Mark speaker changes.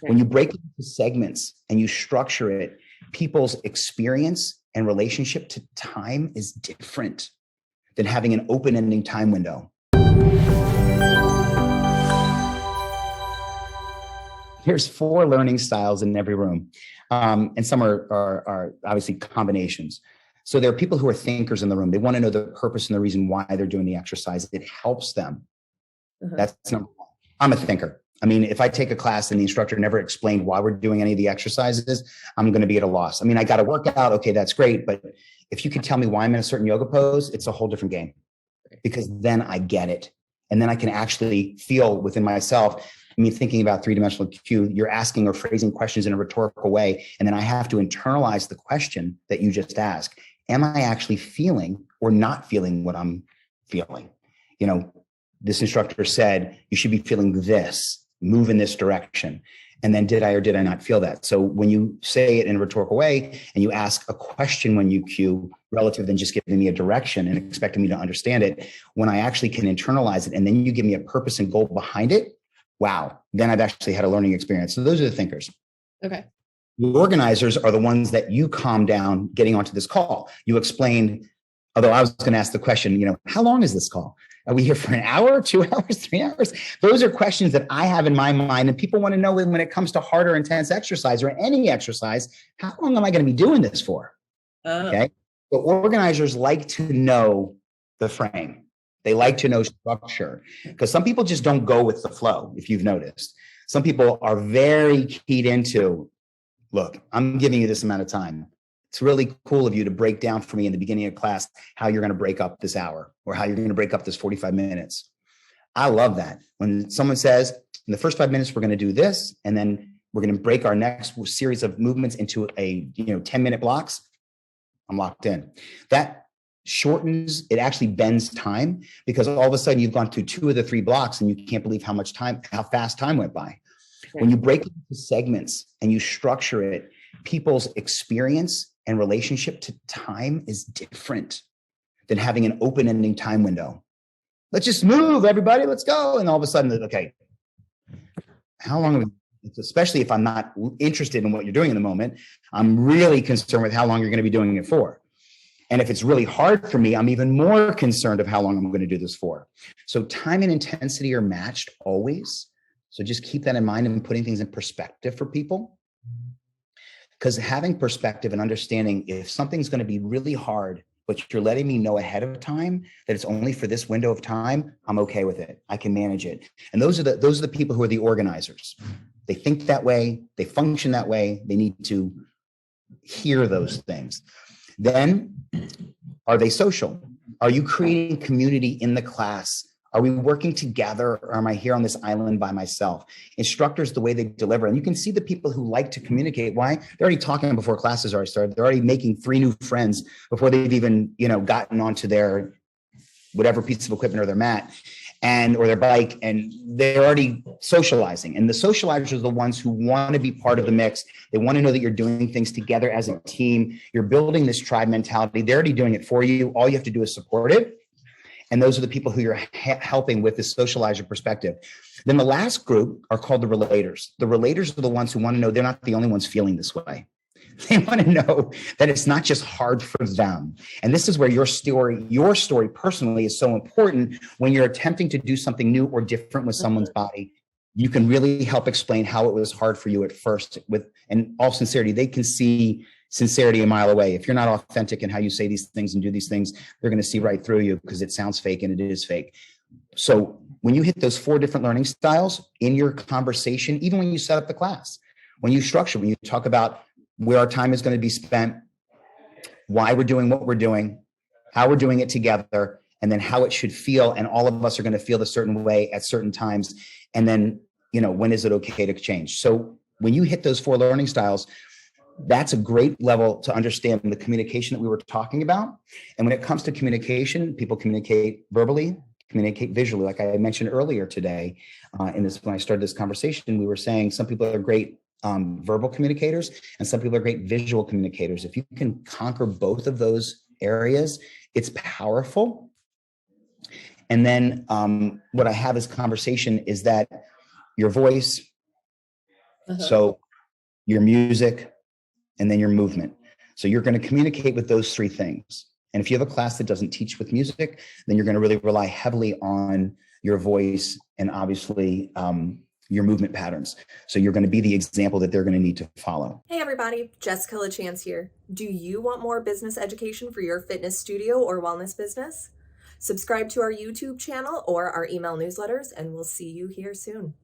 Speaker 1: When you break it into segments and you structure it, people's experience and relationship to time is different than having an open-ending time window. There's 4 learning styles in every room, and some are obviously combinations. So there are people who are thinkers in the room. They want to know the purpose and the reason why they're doing the exercise. It helps them. That's number 1. I'm a thinker. I mean, if I take a class and the instructor never explained why we're doing any of the exercises, I'm going to be at a loss. I mean, I got to work out. Okay, that's great. But if you can tell me why I'm in a certain yoga pose, it's a whole different game, because then I get it. And then I can actually feel within myself. I mean, thinking about 3-dimensional cue, you're asking or phrasing questions in a rhetorical way. And then I have to internalize the question that you just asked. Am I actually feeling or not feeling what I'm feeling? You know, this instructor said, you should be feeling this, move in this direction. And then did I or did I not feel that? So when you say it in a rhetorical way and you ask a question when you cue, relative than just giving me a direction and expecting me to understand it, when I actually can internalize it and then you give me a purpose and goal behind it, wow, then I've actually had a learning experience. So those are the thinkers.
Speaker 2: Okay.
Speaker 1: The organizers are the ones that you calm down getting onto this call. You explained, although I was going to ask the question, you know, how long is this call? Are we here for an hour, 2 hours, 3 hours? Those are questions that I have in my mind. And people want to know when it comes to harder, intense exercise or any exercise, how long am I going to be doing this for? Okay. But organizers like to know the frame. They like to know structure, because some people just don't go with the flow. If you've noticed, some people are very keyed into, look, I'm giving you this amount of time. It's really cool of you to break down for me in the beginning of class how you're going to break up this hour or how you're going to break up this 45 minutes. I love that. When someone says, in the first 5 minutes, we're going to do this, and then we're going to break our next series of movements into a 10-minute blocks, I'm locked in. That shortens, it actually bends time, because all of a sudden you've gone through 2 of the 3 blocks and you can't believe how fast time went by. When you break it into segments and you structure it, people's experience and relationship to time is different than having an open-ending time window. Let's just move, everybody, let's go. And all of a sudden, okay, how long are we, especially if I'm not interested in what you're doing in the moment, I'm really concerned with how long you're going to be doing it for. And if it's really hard for me, I'm even more concerned of how long I'm going to do this for. So time and intensity are matched always. So just keep that in mind and putting things in perspective for people. Because having perspective and understanding, if something's going to be really hard, but you're letting me know ahead of time that it's only for this window of time, I'm okay with it. I can manage it. And those are the people who are the organizers. They think that way. They function that way. They need to hear those things. Then, are they social? Are you creating community in the class? Are we working together, or am I here on this island by myself? Instructors, the way they deliver, and you can see the people who like to communicate. Why? They're already talking before classes already started. They're already making 3 new friends before they've even, gotten onto their whatever piece of equipment or their mat or their bike, and they're already socializing. And the socializers are the ones who want to be part of the mix. They want to know that you're doing things together as a team. You're building this tribe mentality. They're already doing it for you. All you have to do is support it. And those are the people who you're helping with this socializer perspective. Then the last group are called the relators. The relators are the ones who want to know they're not the only ones feeling this way. They want to know that it's not just hard for them. And this is where your story personally is so important. When you're attempting to do something new or different with someone's body, you can really help explain how it was hard for you at first. In all sincerity, they can see sincerity a mile away. If you're not authentic in how you say these things and do these things, they're going to see right through you, because it sounds fake, and it is fake. So when you hit those 4 different learning styles in your conversation, even when you set up the class, when you structure, when you talk about where our time is going to be spent, why we're doing what we're doing, how we're doing it together, and then how it should feel. And all of us are going to feel a certain way at certain times. And then, when is it okay to change? So when you hit those 4 learning styles, that's a great level to understand the communication that we were talking about. And when it comes to communication, people communicate verbally, communicate visually. Like I mentioned earlier today, when I started this conversation, we were saying some people are great verbal communicators and some people are great visual communicators. If you can conquer both of those areas, it's powerful. And then what I have as conversation is that your voice, So your music and then your movement. So you're going to communicate with those three things. And if you have a class that doesn't teach with music, then you're going to really rely heavily on your voice and obviously your movement patterns. So you're going to be the example that they're going to need to follow.
Speaker 2: Hey everybody, Jessica LaChance here. Do you want more business education for your fitness studio or wellness business? Subscribe to our YouTube channel or our email newsletters, and we'll see you here soon.